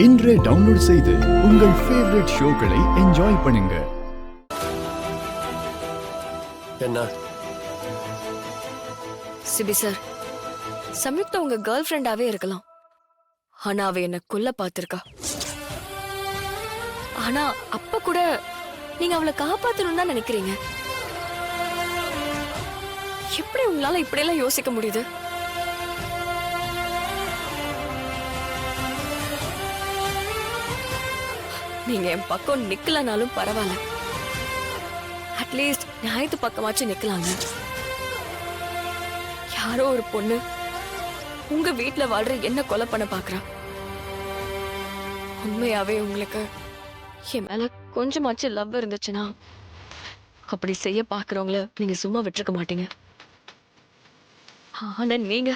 இன்றே டவுன்லோட் செய்து உங்கள் ஃபேவரட் ஷோக்களை என்ஜாய் பண்ணுங்க. என்ன சிபி சார், சம்யுக்தா உங்க கேர்ள் ஃப்ரெண்டாவே இருக்கலாம். ஆனா அவ என்ன கொல்ல பாத்திருக்கா. ஆனா அப்ப கூட நீங்க அவளை காப்பாத்தணும்னு தான் நினைக்கிறீங்க. எப்படி உங்களால இப்படியெல்லாம் யோசிக்க முடியுது? நீங்க என் பக்கம் நிக்கலனாலும் பரவாயில்ல, அட்லீஸ்ட் நியாயத்து பக்கமாச்சும் நிக்கலாங்க. யாரோ ஒரு பொண்ணு உங்க வீட்டுல வாழ்ற என்ன கொலை பண்ண பாக்குறா. உண்மையாவே உங்களுக்கு என் மேல கொஞ்சமாச்சும் லவ் இருந்துச்சுன்னா அப்படி செய்ய பாக்குறவங்கள நீங்க சும்மா விட்டுருக்க மாட்டீங்க. ஆனா நீங்க